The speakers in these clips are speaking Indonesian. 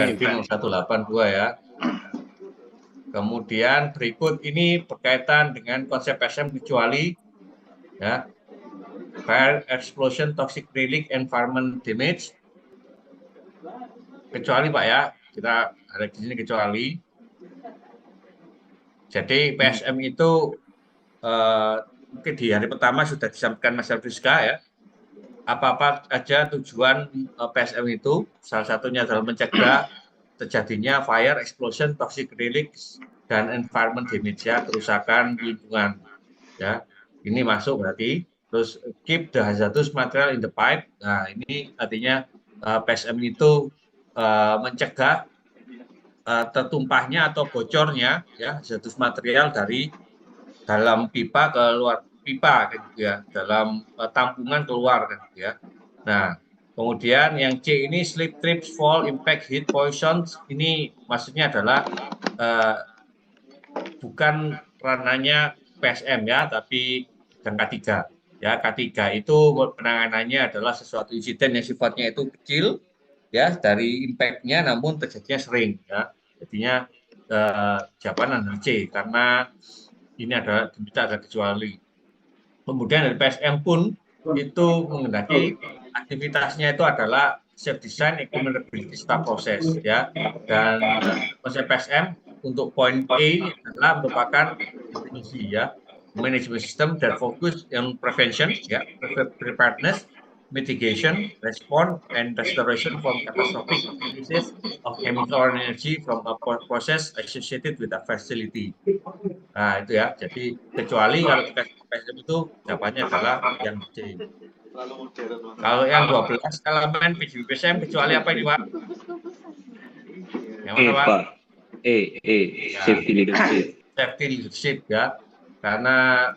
Berarti 0182 ya. Kemudian berikut ini berkaitan dengan konsep PSM kecuali ya, fire explosion, toxic relic, environment damage. Kecuali Pak ya, kita ada di sini kecuali. Jadi PSM itu mungkin di hari pertama sudah disampaikan Mas Elviska ya. Apa-apa aja tujuan PSM itu, salah satunya adalah mencegah terjadinya fire, explosion, toxic relics, dan environment damage ya, kerusakan lingkungan. Ya, ini masuk berarti. Terus keep the hazardous material in the pipe. Nah, ini artinya PSM itu mencegah tertumpahnya atau bocornya ya hazardous material dari dalam pipa ke luar pipa gitu ya, dalam tampungan keluar kan gitu ya. Nah, kemudian yang C ini slip, trips, fall, impact, heat, poisons. Ini maksudnya adalah bukan ranahnya PSM ya, tapi yang K3. Ya, K3 itu penanganannya adalah sesuatu insiden yang sifatnya itu kecil ya dari impact-nya namun terjadinya sering ya. Jadinya jawaban adalah C karena ini adalah kita ada kecuali. Kemudian dari PSM pun itu mengendaki aktivitasnya itu adalah safe design, implementability, serta proses ya. Dan konsep PSM untuk poin A ini adalah merupakan definisi ya, management system dan fokus yang prevention ya, preparedness, mitigation, response, and restoration from catastrophic releases of chemical or energy from a process associated with a facility. Nah, itu ya. Jadi kecuali kalau kita PSM itu jawabannya adalah yang C. Kalau yang 12 elemen PSM kecuali apa ini, Pak? Yang mana, Pak? Pak. Ya, Safety leadership. safety leadership ya. Karena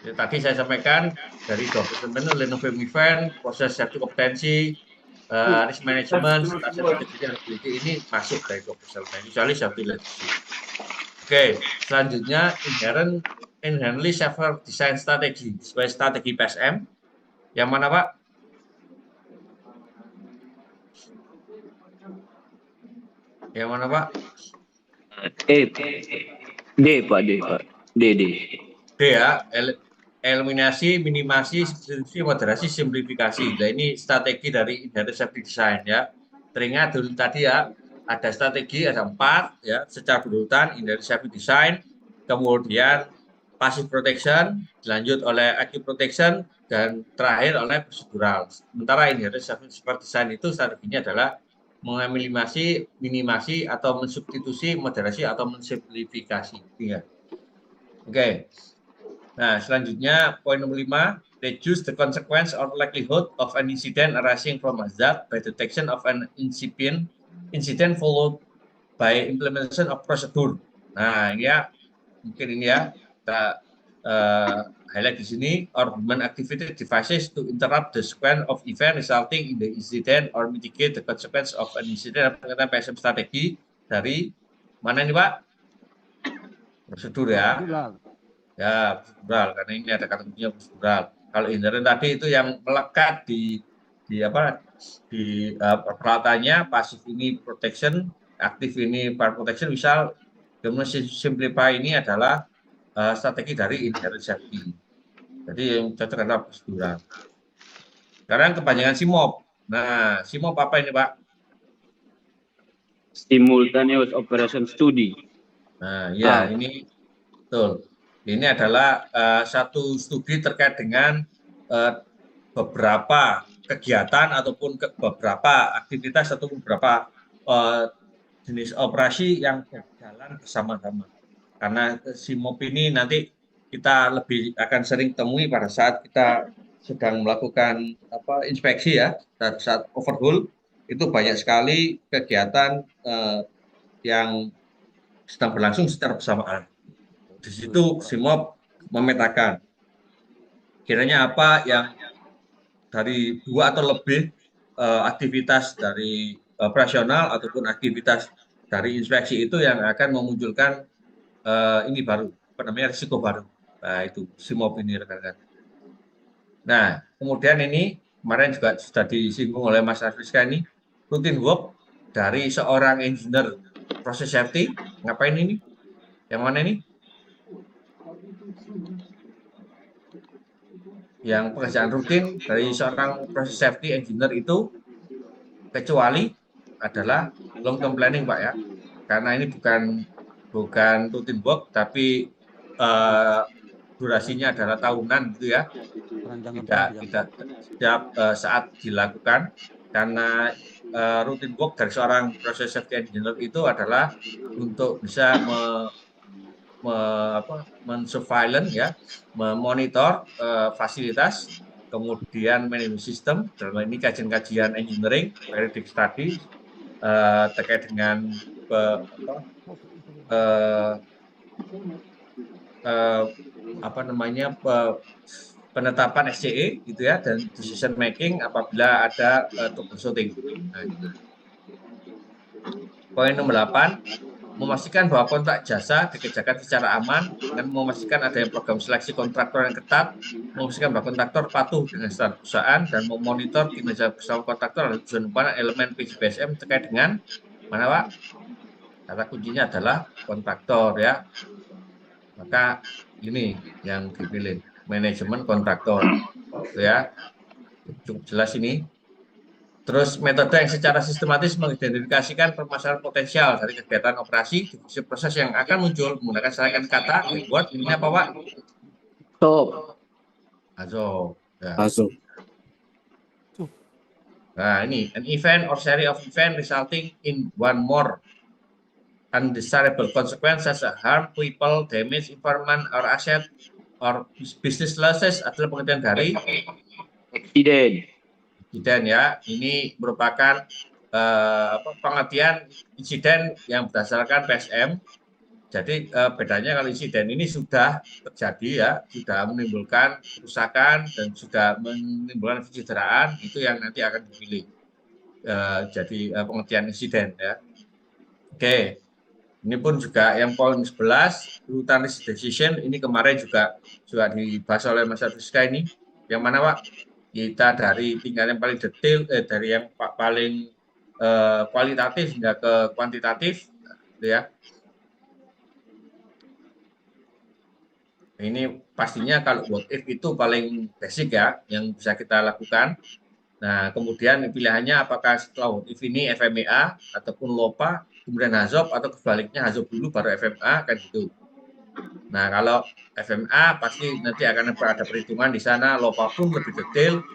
ya, tadi saya sampaikan dari 12 elemen Lenovo event, proses safety kompetensi, risk management, sustainability ini masuk dari 12 elemen. Kecuali safety leadership. Oke, selanjutnya inherently safer design strategy sebagai strategi PSM. Yang mana, Pak? Yang mana, Pak? D, Pak. D. D ya, eliminasi, minimasi, substitusi, moderasi, simplifikasi. Nah, ini strategi dari inherent safety design ya. Teringat dulu tadi ya, ada strategi, ada 4 ya, secara berurutan inherent safety design, kemudian passive protection, dilanjut oleh active protection, dan terakhir oleh procedural. Sementara inherent safety design itu strateginya adalah mengeliminasi, minimasi, atau mensubstitusi, moderasi, atau mensimplifikasi. Ya. Oke. Nah, selanjutnya poin nomor 5, reduce the consequence or likelihood of an incident arising from hazard by detection of an incident followed by implementation of procedure. Nah, ini ya, mungkin ini ya, kita highlight di sini, or human activated devices to interrupt the sequence of event resulting in the incident or mitigate the consequence of an incident. Pengertian PSM strategi dari mana ini, Pak? Prosedur ya. Ya, prosedural, karena ini ada kategorinya prosedural. Kalau inherent tadi itu yang melekat di peralatannya, pasif ini protection, aktif ini fire protection. Misal, kemudian simplify ini adalah strategi dari inherent safety. Jadi yang cocok adalah prosedural. Sekarang kepanjangan SIMOP. Nah, SIMOP apa ini, Pak? Simultaneous Operation Study. Nah, ya, ini betul. Ini adalah satu studi terkait dengan beberapa kegiatan ataupun beberapa aktivitas atau beberapa jenis operasi yang berjalan bersama-sama. Karena SIMOP ini nanti kita lebih akan sering temui pada saat kita sedang melakukan inspeksi ya, saat overhaul itu banyak sekali kegiatan yang sedang berlangsung secara bersamaan. Di situ SIMOP memetakan kiranya apa yang dari 2 atau lebih aktivitas dari operasional ataupun aktivitas dari inspeksi itu yang akan memunculkan ini baru, risiko baru. Nah, itu SIMOP ini rekan-rekan. Nah, kemudian ini kemarin juga sudah disinggung oleh Mas Afriska ini, routine work dari seorang engineer process safety. Ngapain ini? Yang mana ini? Yang pekerjaan rutin dari seorang process safety engineer itu kecuali adalah long term planning, Pak ya. Karena ini bukan routine work tapi durasinya adalah tahunan gitu ya. Tidak setiap saat dilakukan, karena routine work dari seorang process safety engineer itu adalah untuk bisa men-surveillance ya, memonitor fasilitas, kemudian manajemen sistem, dalam ini kajian-kajian engineering, periodic study terkait dengan eh, eh, apa namanya penetapan SCE gitu ya, dan decision making apabila ada troubleshooting. Nah, gitu. Poin nomor 8, memastikan bahwa kontrak jasa dikerjakan secara aman dengan memastikan adanya program seleksi kontraktor yang ketat, memastikan bahwa kontraktor patuh dengan standar perusahaan, dan memonitor kinerja bersama kontraktor dan tujuan elemen PJBSM terkait dengan mana, Pak? Kata kuncinya adalah kontraktor ya. Maka ini yang dipilih, manajemen kontraktor ya, cukup jelas ini. Terus metode yang secara sistematis mengidentifikasikan permasalahan potensial dari kegiatan operasi, divisi proses yang akan muncul menggunakan serangkaian kata dibuat ini apa, Pak? Stop. Azov. Ya. Azov. Nah ini, an event or series of event resulting in one more undesirable consequence such as harm, people, damage, environment, or asset, or business losses adalah pengertian dari insiden ya. Ini merupakan pengertian insiden yang berdasarkan PSM. Jadi bedanya kalau insiden ini sudah terjadi ya, sudah menimbulkan kerusakan dan sudah menimbulkan kecederaan, itu yang nanti akan dipilih jadi pengertian insiden ya. Oke. Ini pun juga yang poin 11, urutan risk decision, ini kemarin juga dibahas oleh Mas Rizka ini. Yang mana, Pak? Kita dari tingkat yang paling detail, dari yang paling kualitatif hingga ke kuantitatif, gitu ya. Ini pastinya kalau what if itu paling basic ya, yang bisa kita lakukan. Nah, kemudian pilihannya apakah setelah what if ini FMEA ataupun LOPA, kemudian HAZOP, atau kebaliknya HAZOP dulu baru FMA, kan gitu. Nah, kalau FMA pasti nanti akan ada perhitungan di sana, LOPA pun lebih detail,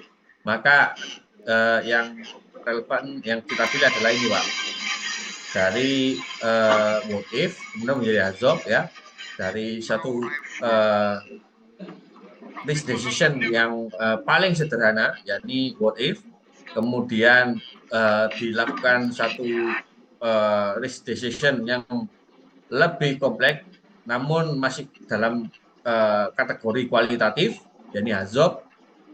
maka yang relevan yang kita pilih adalah ini, Pak. Dari what if, kemudian menjadi HAZOP ya, dari satu risk decision yang paling sederhana, yakni what if, kemudian dilakukan satu risk decision yang lebih kompleks, namun masih dalam kategori kualitatif, yakni HAZOP,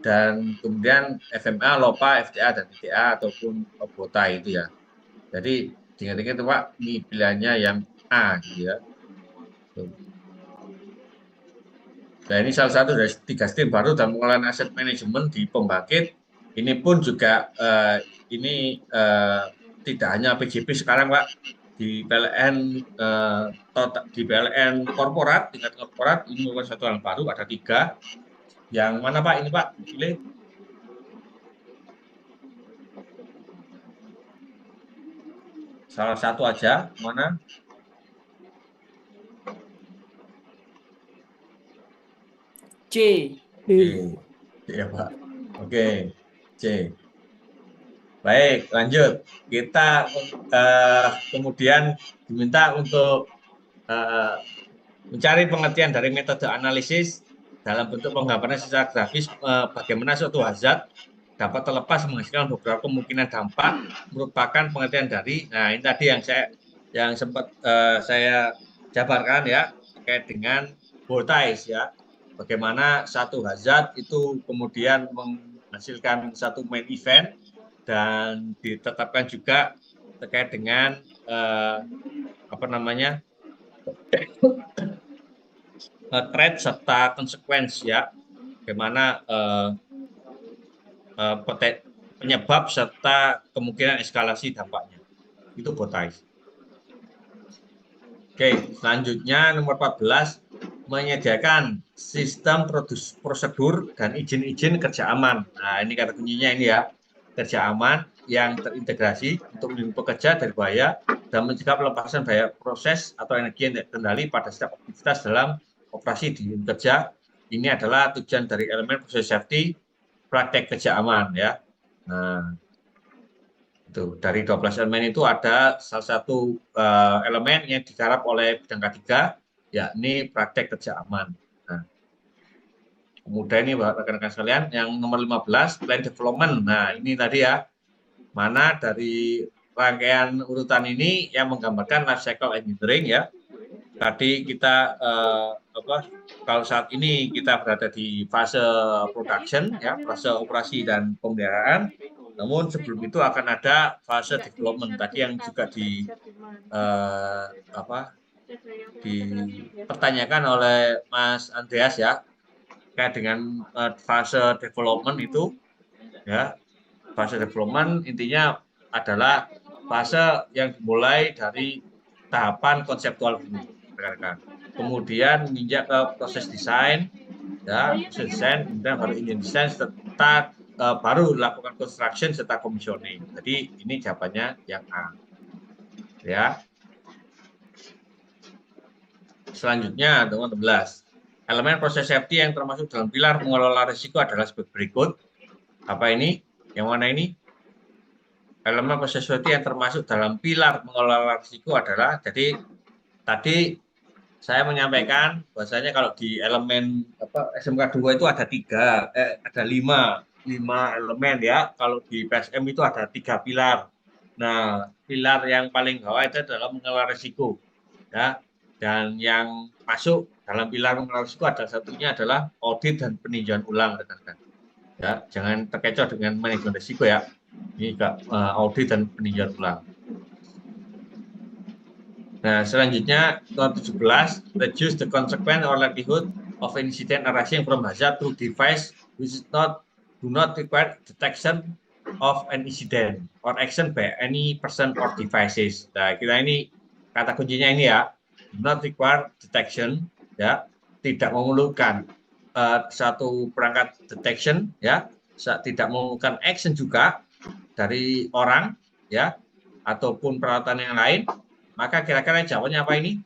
dan kemudian FMA, LOPA, FTA, dan ITA, ataupun BOTA itu ya. Jadi, ingat-ingat itu, Pak, ini pilihannya yang A, gitu ya. Nah, ini salah satu dari 3 stream baru dalam pengelolaan aset manajemen di pembangkit. Ini pun juga tidak hanya PJB sekarang, Pak, di PLN di PLN korporat, tingkat korporat ini merupakan satu hal baru, ada 3. Yang mana, Pak? Ini, Pak, pilih. Salah satu aja, mana? C. Ya, Pak. Oke, C. Baik, lanjut. Kita kemudian diminta untuk mencari pengertian dari metode analisis dalam bentuk penggambaran secara grafis bagaimana suatu hazard dapat terlepas menghasilkan beberapa kemungkinan dampak, merupakan pengertian dari, nah ini tadi yang sempat saya jabarkan ya, terkait dengan voltage ya, bagaimana satu hazard itu kemudian menghasilkan satu main event, dan ditetapkan juga terkait dengan threat serta konsekuensi ya, bagaimana penyebab serta kemungkinan eskalasi dampaknya. Itu botais. Oke, selanjutnya nomor 14, menyediakan sistem prosedur dan izin-izin kerja aman. Nah, ini kata kuncinya ini ya, kerja aman yang terintegrasi untuk melindungi pekerja dari bahaya dan mencegah pelepasan bahaya proses atau energi yang tidak terkendali pada setiap aktivitas dalam operasi di kerja. Ini adalah tujuan dari elemen proses safety, praktek kerja aman ya. Nah, itu dari 12 elemen itu ada salah satu elemen yang digarap oleh bidang K3, yakni praktek kerja aman. Nah, kemudian ini rekan-rekan sekalian, yang nomor 15, plan development. Nah, ini tadi ya, mana dari rangkaian urutan ini yang menggambarkan life cycle engineering ya. Tadi kita kalau saat ini kita berada di fase production ya, fase operasi dan pemeliharaan. Namun sebelum itu akan ada fase development tadi yang juga dipertanyakan oleh Mas Andreas ya, terkait dengan fase development itu ya. Fase development intinya adalah fase yang dimulai dari tahapan konseptual dulu, rekan-rekan. Kemudian menginjak ke proses desain, ya, proses desain, kemudian baru engine desain, serta baru lakukan construction serta commissioning. Jadi ini jawabannya yang A. Ya. Selanjutnya nomor 16. Elemen proses safety yang termasuk dalam pilar mengelola risiko adalah sebagai berikut. Apa ini? Yang mana ini? Elemen proses safety yang termasuk dalam pilar mengelola risiko adalah, jadi tadi saya menyampaikan bahwasanya kalau di elemen SMK 2 itu ada lima elemen ya. Kalau di PSM itu ada 3 pilar. Nah, pilar yang paling bawah itu adalah mengelola risiko ya. Dan yang masuk dalam pilar mengelola risiko adalah satunya adalah audit dan peninjauan ulang, rekan-rekan. Ya, jangan terkecoh dengan manajemen risiko ya. Ini juga audit dan peninjauan ulang. Nah, selanjutnya nomor 17, reduce the consequence or likelihood of an incident arising from hazard through device which do not require detection of an incident or action by any person or devices. Nah, kita ini kata kuncinya ini ya, do not require detection ya, tidak memerlukan satu perangkat detection ya, tidak memerlukan action juga dari orang ya, ataupun peralatan yang lain. Maka kira-kira jawabannya apa ini?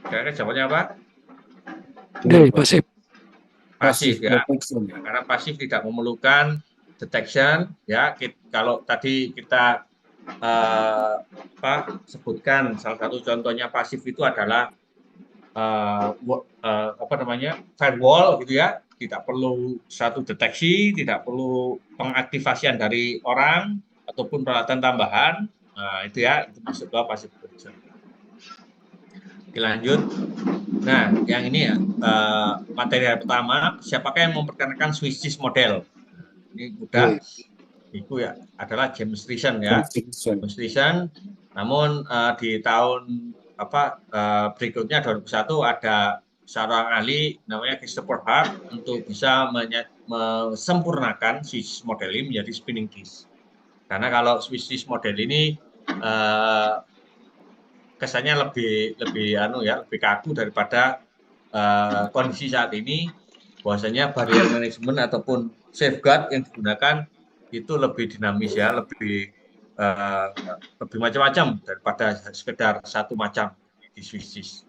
Kira-kira jawabannya apa? Pasif. Pasif ya. Karena pasif tidak memerlukan detection ya. Kalau tadi kita sebutkan salah satu contohnya pasif itu adalah firewall gitu ya. Tidak perlu satu deteksi, tidak perlu pengaktifasian dari orang ataupun peralatan tambahan. Nah, itu ya, itu masuk ke passive production. Oke, lanjut. Nah, yang ini ya, materi pertama, siapakah yang memperkenalkan Swiss model? Ini mudah. Itu ya, adalah James Thiessen ya. James Thiessen, namun di tahun berikutnya 2001 ada seorang ahli namanya Christopher Hart untuk bisa mesempurnakan Swiss model ini menjadi spinning disk. Karena kalau Swiss model ini kesannya lebih kaku daripada kondisi saat ini, bahwasanya barrier management ataupun safeguard yang digunakan itu lebih dinamis ya, lebih macam-macam daripada sekedar satu macam di Swiss.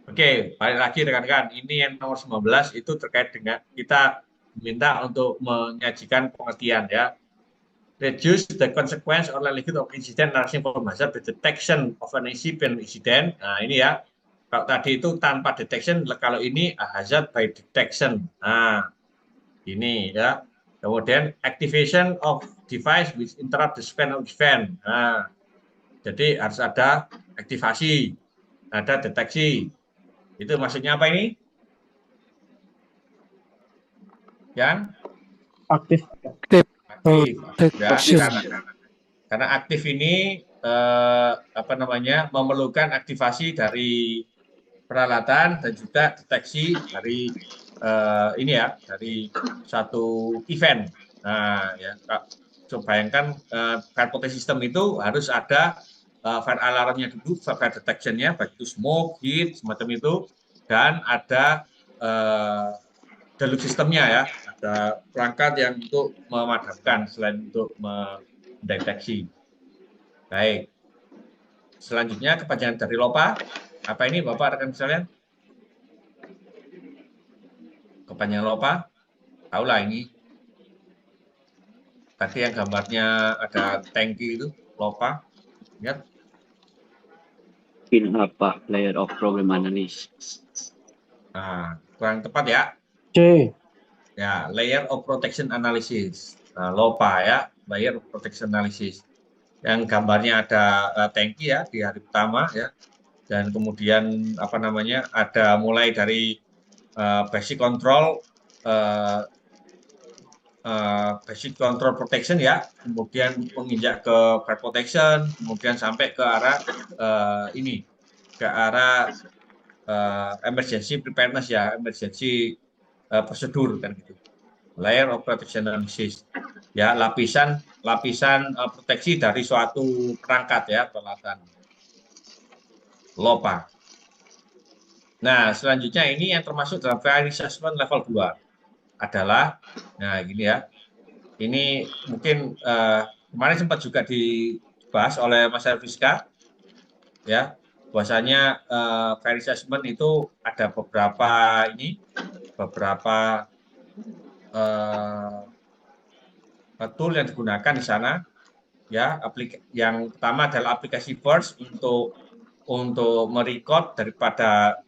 Oke, balik lagi rekan-rekan, ini yang nomor 19 itu terkait dengan kita minta untuk menyajikan pengertian ya. Reduce the consequence or likelihood of incident arising from hazard by detection of an incident. Nah, ini ya. Kalau tadi itu tanpa detection, kalau ini hazard by detection. Nah, ini ya. Kemudian activation of device which interrupt the span of event. Nah, jadi harus ada aktivasi, ada deteksi. Itu maksudnya apa ini? Yang Aktif. Ya, karena aktif ini memerlukan aktivasi dari peralatan dan juga deteksi dari ini ya dari satu event. Nah, ya, coba bayangkan fire protection system itu harus ada fire alarmnya dulu, fire detection-nya, baik itu smoke, heat, semacam itu, dan ada deluge sistemnya ya, ada perangkat yang untuk memadamkan selain untuk mendeteksi. Baik, selanjutnya kepanjangan dari LOPA. Apa ini Bapak rekan sekalian? Kepanjangan LOPA? Tahulah ini. Tadi yang gambarnya ada tangki itu, LOPA. Ingat? In apa? Layer of Program Analysis. Nah, kurang tepat ya. C. Ya, Layer of Protection Analysis. Nah, LOPA ya, Layer of Protection Analysis. Yang gambarnya ada tangki ya di hari pertama ya. Dan kemudian apa namanya ada mulai dari basic control protection ya, kemudian menginjak ke fire protection, kemudian sampai ke arah ini, ke arah emergency preparedness ya, emergency prosedur kan gitu. Layer of protection analysis ya, lapisan proteksi dari suatu perangkat ya, peralatan LOPA. Nah, selanjutnya ini yang termasuk dalam fire assessment level 2 adalah, nah gini ya, ini mungkin kemarin sempat juga dibahas oleh Mas Elviska, ya, bahwasanya fire assessment itu ada beberapa tool yang digunakan di sana, ya. Yang pertama adalah aplikasi FIRST untuk merecord daripada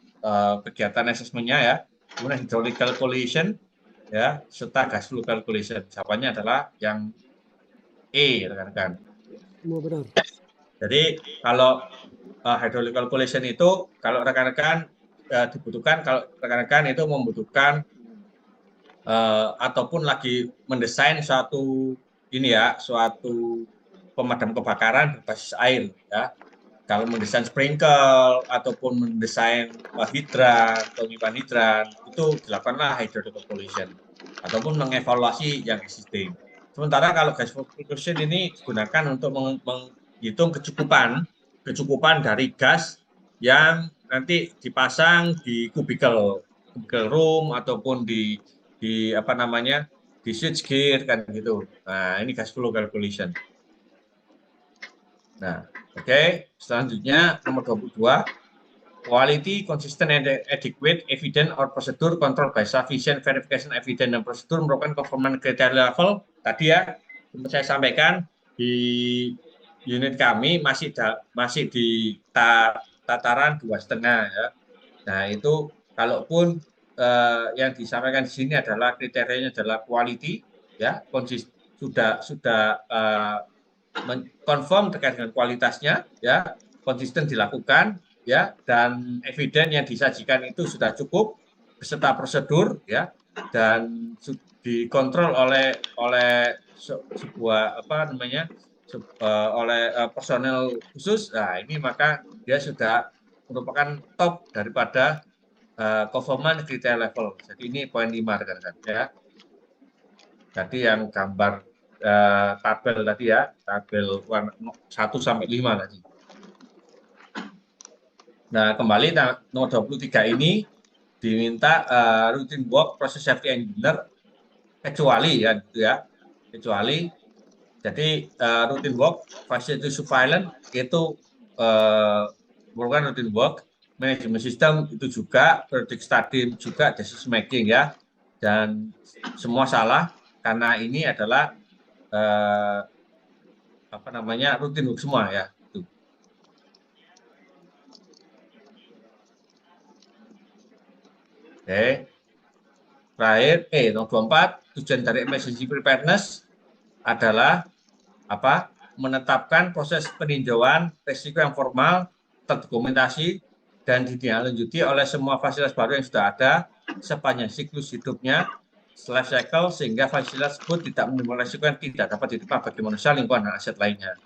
kegiatan assessment-nya ya, kemudian hydraulic calculation ya, serta gas flow calculation. Jawabannya adalah yang E, rekan-rekan. Semua benar. Jadi kalau hydraulic calculation itu kalau rekan-rekan dibutuhkan, kalau rekan-rekan itu membutuhkan ataupun lagi mendesain suatu pemadam kebakaran berbasis air ya. Kalau mendesain sprinkle ataupun mendesain hidran, penyimpanan hidran, itu dilakukanlah hydraulic calculation ataupun mengevaluasi yang existing. Sementara kalau gas flow calculation ini digunakan untuk menghitung kecukupan dari gas yang nanti dipasang di cubicle room ataupun di apa namanya di switch gear kan gitu. Nah, ini gas flow calculation. Nah, oke. Selanjutnya nomor 22, quality, consistent and adequate evidence or procedure control by sufficient verification evidence dan prosedur merupakan conformance criteria level. Tadi ya, saya sampaikan di unit kami masih di tataran 2,5 ya. Nah, itu kalaupun yang disampaikan di sini adalah kriterianya adalah quality ya, sudah konform terkait dengan kualitasnya ya, konsisten dilakukan ya, dan eviden yang disajikan itu sudah cukup beserta prosedur ya, dan dikontrol oleh sebuah apa namanya oleh personel khusus. Nah, ini maka dia sudah merupakan top daripada conformance criteria level. Jadi ini poin 5 rekan-rekan ya. Tadi yang gambar tabel tadi ya, tabel 1 sampai 5 tadi. Nah, kembali nomor 23 ini diminta routine work process safety engineer kecuali ya gitu ya. Kecuali jadi routine work facility surveillance itu merupakan routine work, manajemen sistem itu juga, periodic study juga, decision making ya. Dan semua salah karena ini adalah apa namanya rutin semua ya. Oke. Terakhir, nomor 24, tujuan dari emergency preparedness adalah apa? Menetapkan proses peninjauan risiko yang formal, terdokumentasi, dan ditindaklanjuti oleh semua fasilitas baru yang sudah ada sepanjang siklus hidupnya, life cycle, sehingga fasilitas tersebut tidak menimbulkan risiko yang tidak dapat diterima bagi manusia, lingkungan, dan aset lainnya.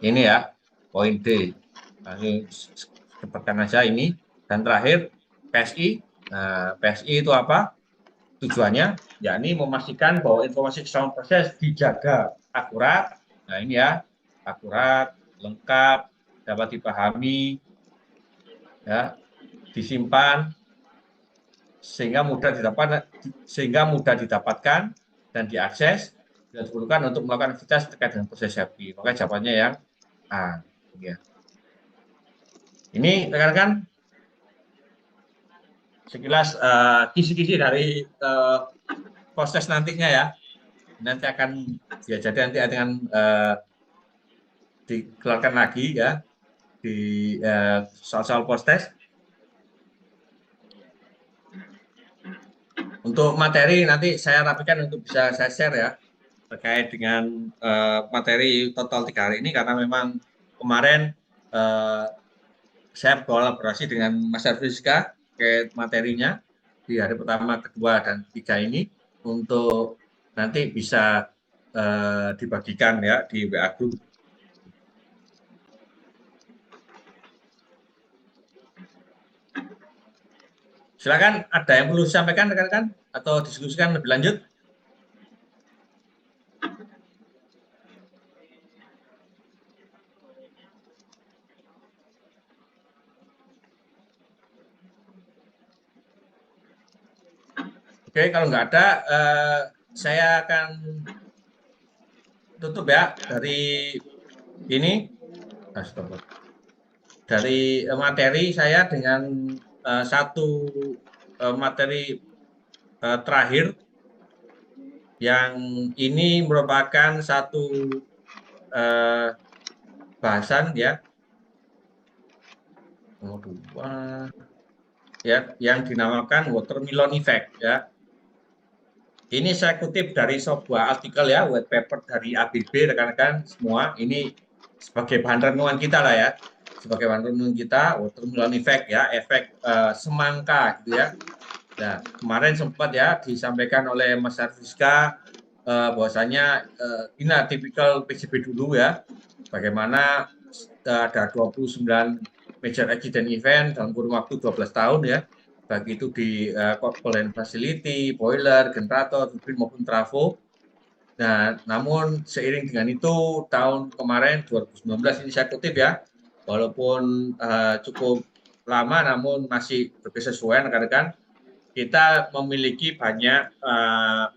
Ini ya, poin D. Nah, ini seperti aja ini. Dan terakhir, PSI. Nah, PSI itu apa? tujuannya yakni memastikan bahwa informasi keseluruhan proses dijaga akurat. Nah ini ya, akurat, lengkap, dapat dipahami, ya, disimpan sehingga mudah didapatkan dan diakses dan diperlukan untuk melakukan aktivitas terkait dengan proses safety. Makanya jawabannya yang A. Ya. Ini rekan-rekan sekilas kisi-kisi dari proses nantinya ya. Nanti akan ya jadi nanti dengan dikeluarkan lagi ya di soal-soal proses. Untuk materi nanti saya rapikan untuk bisa saya share ya terkait dengan materi total 3 hari ini karena memang kemarin saya berkolaborasi dengan Mas Rizka terkait materinya di hari pertama, kedua, dan 3 ini untuk nanti bisa dibagikan ya di WA Group. Silakan, ada yang perlu disampaikan rekan-rekan atau diskusikan lebih lanjut? Oke, kalau nggak ada, saya akan tutup ya dari ini. Dari materi saya dengan satu materi terakhir yang ini merupakan satu bahasan ya, yang dinamakan watermelon effect ya. Ini saya kutip dari sebuah artikel ya, white paper dari ABB rekan-rekan semua. Ini sebagai bahan renungan kita lah ya, sebagai bahan renungan kita, watermelon effect ya, efek semangka gitu ya. Nah, kemarin sempat ya disampaikan oleh Mas Rizka bahwasanya ini tipikal PJB dulu ya, bagaimana ada 29 major accident event dalam kurun waktu 12 tahun ya, baik itu di component facility, boiler, generator, turbin maupun trafo. Nah, namun seiring dengan itu tahun kemarin 2019 ini saya kutip ya, walaupun cukup lama namun masih berkesesuaian rekan-rekan, kita memiliki banyak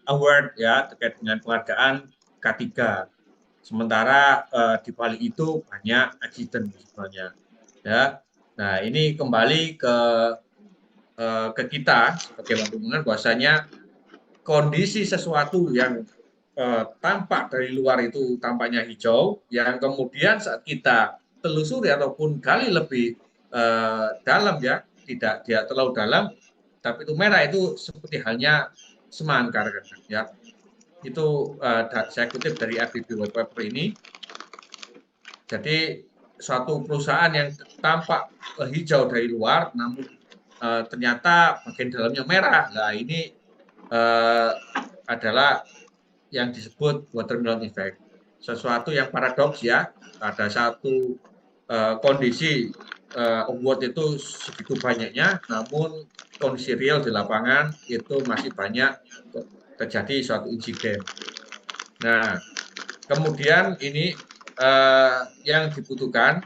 award ya terkait dengan penghargaan K3. Sementara di balik itu banyak accident sebenarnya. Ya. Nah, ini kembali ke kita sebagai pengguna bahwasanya kondisi sesuatu yang tampak dari luar itu tampaknya hijau, yang kemudian saat kita telusuri ataupun gali lebih dalam ya, tidak terlalu dalam, tapi itu merah, itu seperti halnya semangka ya. Itu saya kutip dari ABB white paper ini. Jadi suatu perusahaan yang tampak hijau dari luar, namun ternyata bagian dalamnya merah. Nah, ini adalah yang disebut watermelon effect. Sesuatu yang paradoks ya. Ada satu kondisi award itu segitu banyaknya, namun kondisi real di lapangan itu masih banyak terjadi suatu insiden. Nah, kemudian ini yang dibutuhkan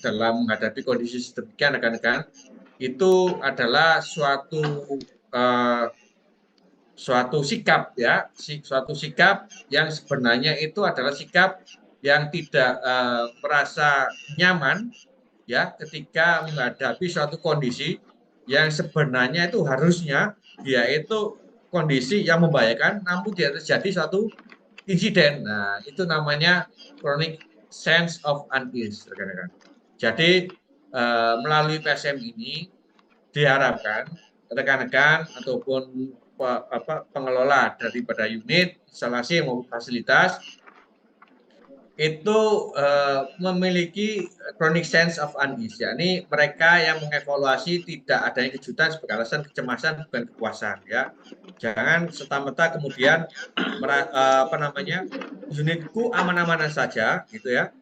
dalam menghadapi kondisi sedemikian rekan-rekan itu adalah suatu sikap ya, suatu sikap yang sebenarnya itu adalah sikap yang tidak merasa nyaman ya ketika menghadapi suatu kondisi yang sebenarnya itu harusnya dia itu kondisi yang membahayakan namun tidak terjadi suatu insiden. Nah, itu namanya chronic sense of unease, rekan-rekan. Jadi melalui PSM ini diharapkan rekan-rekan ataupun pengelola daripada unit, instalasi maupun fasilitas itu memiliki chronic sense of unease, yakni mereka yang mengevaluasi tidak adanya kejutan sebagai alasan kecemasan bukan kepuasan ya. Jangan serta-merta kemudian unitku aman-aman saja gitu ya,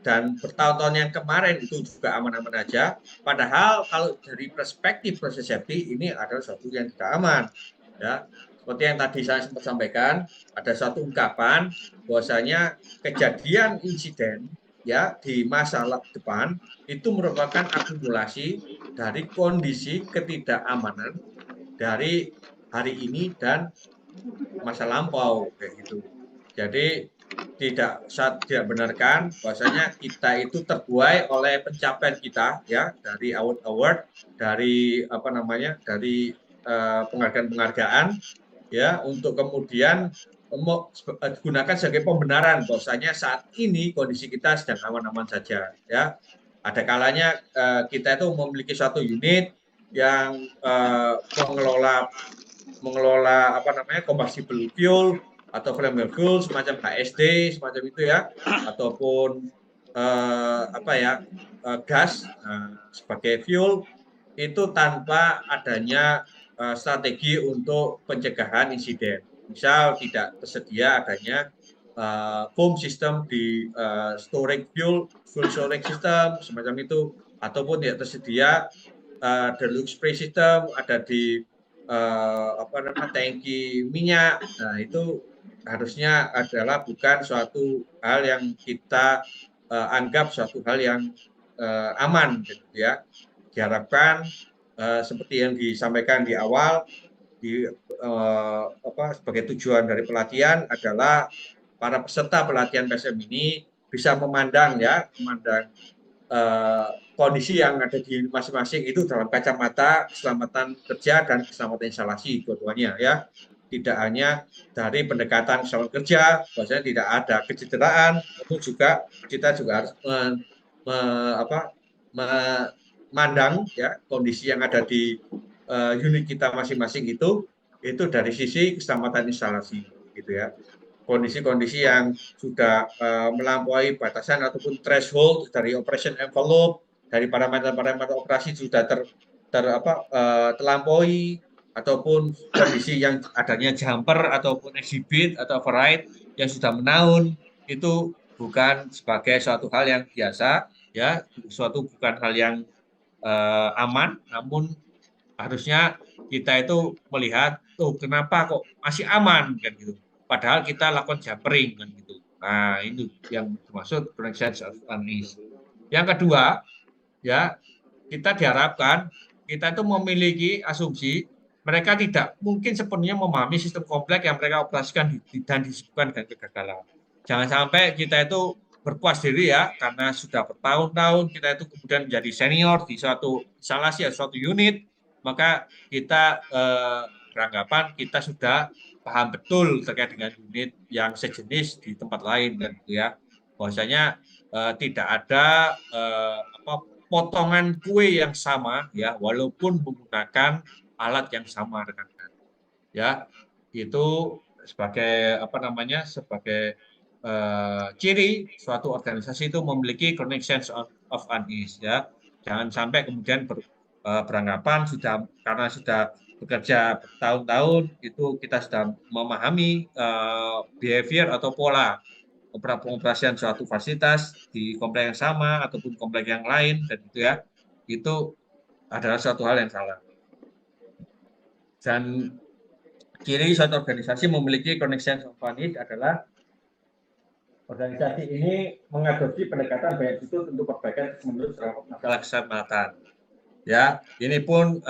dan bertahun-tahun yang kemarin itu juga aman-aman aja, padahal kalau dari perspektif proses safety ini adalah sesuatu yang tidak aman Ya, seperti yang tadi saya sempat sampaikan, ada satu ungkapan bahwasanya kejadian insiden ya di masa depan itu merupakan akumulasi dari kondisi ketidakamanan dari hari ini dan masa lampau kayak gitu. Jadi saya tidak benarkan bahwasanya kita itu terbuai oleh pencapaian kita ya dari award dari apa namanya dari penghargaan-penghargaan ya untuk kemudian gunakan sebagai pembenaran bahwasanya saat ini kondisi kita sedang aman-aman saja ya. Ada kalanya kita itu memiliki suatu unit yang mengelola apa namanya combustible fuel atau flammable fuel semacam HSD semacam itu ya ataupun apa ya gas sebagai fuel itu tanpa adanya strategi untuk pencegahan insiden. Misal tidak tersedia adanya foam system di storage fuel storage system semacam itu ataupun tidak tersedia deluxe spray system ada di apa namanya tangki minyak. Nah, itu harusnya adalah bukan suatu hal yang kita anggap suatu hal yang aman gitu ya. Diharapkan seperti yang disampaikan di awal sebagai tujuan dari pelatihan adalah para peserta pelatihan PSM ini bisa memandang kondisi yang ada di masing-masing itu dalam kacamata keselamatan kerja dan keselamatan instalasi dua-duanya ya. Tidak hanya dari pendekatan keselamatan kerja, bahwasanya tidak ada kecederaan, namun juga kita juga harus memandang ya kondisi yang ada di unit kita masing-masing itu dari sisi keselamatan instalasi gitu ya. Kondisi-kondisi yang sudah melampaui batasan ataupun threshold dari operation envelope dari parameter-parameter operasi sudah terlampaui ataupun kondisi yang adanya jumper ataupun exhibit atau override yang sudah menaun itu bukan sebagai suatu hal yang biasa ya, bukan hal yang aman, namun harusnya kita itu melihat tuh kenapa kok masih aman kan gitu. Padahal kita lakukan jumpering kan gitu. Nah, itu yang dimaksud connections of unease. Yang kedua, ya kita diharapkan kita itu memiliki asumsi mereka tidak mungkin sepenuhnya memahami sistem kompleks yang mereka operasikan dan disebutkan dengan kegagalan. Jangan sampai kita itu berpuas diri ya karena sudah bertahun-tahun kita itu kemudian menjadi senior di suatu instalasi atau suatu unit, maka kita beranggapan kita sudah paham betul terkait dengan unit yang sejenis di tempat lain dan gitu ya. Bahwasanya tidak ada potongan kue yang sama ya walaupun menggunakan alat yang sama rekan-rekan. Ya, itu sebagai apa namanya? Sebagai ciri suatu organisasi itu memiliki chronic sense of unease ya. Jangan sampai kemudian beranggapan karena sudah bekerja bertahun-tahun itu kita sudah memahami behavior atau pola pengoperasian suatu fasilitas di komplek yang sama ataupun komplek yang lain dan itu ya itu adalah suatu hal yang salah. Dan ciri suatu organisasi memiliki chronic sense of unease adalah organisasi ini mengadopsi pendekatan banyak itu untuk perbaikan menurut masalah keselamatan. Ya, ini pun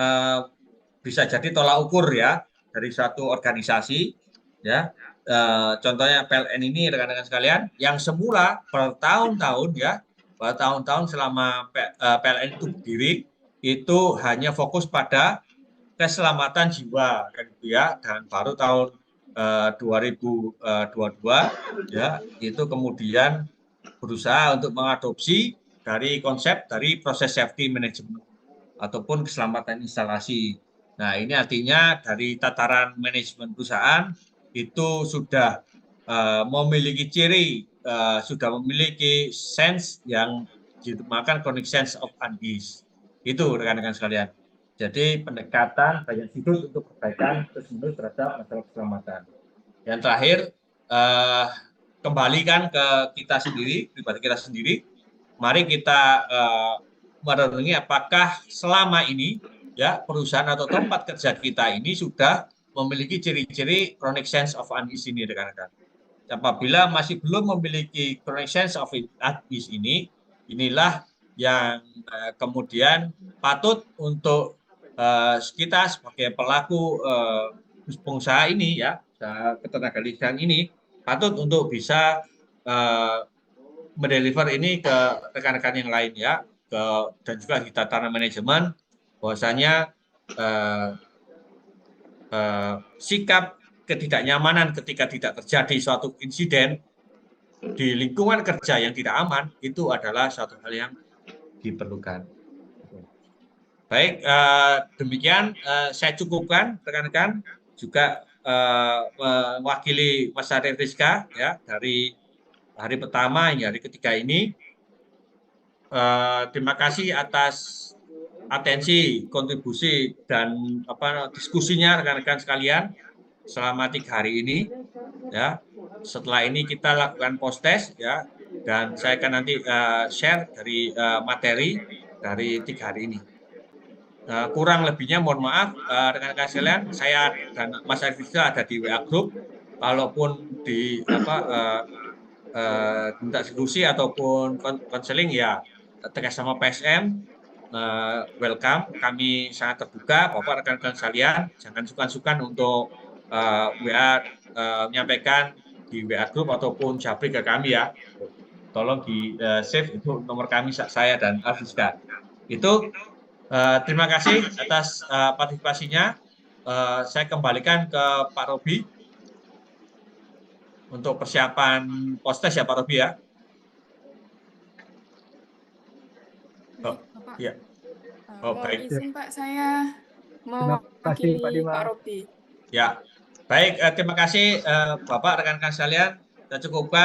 bisa jadi tolak ukur ya dari suatu organisasi ya. Contohnya PLN ini rekan-rekan sekalian yang semula bertahun-tahun ya, bertahun-tahun selama PLN itu berdiri itu hanya fokus pada keselamatan jiwa kan gitu ya, dan baru tahun 2022 ya itu kemudian berusaha untuk mengadopsi dari konsep dari proses safety management ataupun keselamatan instalasi. Nah, ini artinya dari tataran manajemen perusahaan itu sudah memiliki ciri, sudah memiliki sense yang dinamakan chronic sense of unease. Itu rekan-rekan sekalian. Jadi pendekatan banyak sudut untuk perbaikan terus-menerus terhadap masalah keselamatan. Yang terakhir, kembalikan ke kita sendiri, pribadi kita sendiri. Mari kita merenungi apakah selama ini ya perusahaan atau tempat kerja kita ini sudah memiliki ciri-ciri chronic sense of unease ini, rekan-rekan. Apabila masih belum memiliki chronic sense of unease ini, inilah yang kemudian patut untuk kita sebagai pelaku pengusaha ini ya, ketenagalistrikan ini patut untuk bisa mendeliver ini ke rekan-rekan yang lain ya, dan juga di tatanan manajemen bahwasanya sikap ketidaknyamanan ketika tidak terjadi suatu insiden di lingkungan kerja yang tidak aman itu adalah suatu hal yang diperlukan. Baik, demikian saya cukupkan rekan-rekan, juga mewakili Mas Arif Rizka ya dari hari pertama hingga hari ketiga ini. Terima kasih atas atensi, kontribusi dan diskusinya rekan-rekan sekalian selama 3 hari ini ya. Setelah ini kita lakukan post test ya, dan saya akan nanti share dari materi dari 3 hari ini. Kurang lebihnya mohon maaf rekan-rekan sekalian, saya dan Mas Arif ada di WA group. Kalaupun di minta diskusi ataupun konseling ya tegas sama PSM, welcome, kami sangat terbuka. Bapak rekan-rekan sekalian jangan sungkan-sungkan untuk WA menyampaikan di WA group ataupun japri ke kami ya. Tolong di save itu nomor kami, saya dan Arfiska. Itu terima kasih atas partisipasinya. Saya kembalikan ke Pak Robi untuk persiapan post test ya Pak Robi ya. Bapak. Ya. Mohon Baik. izin Pak, saya mewakili Pak Robi. Ya, baik. Terima kasih Bapak rekan-rekan sekalian. Kita cukupkan.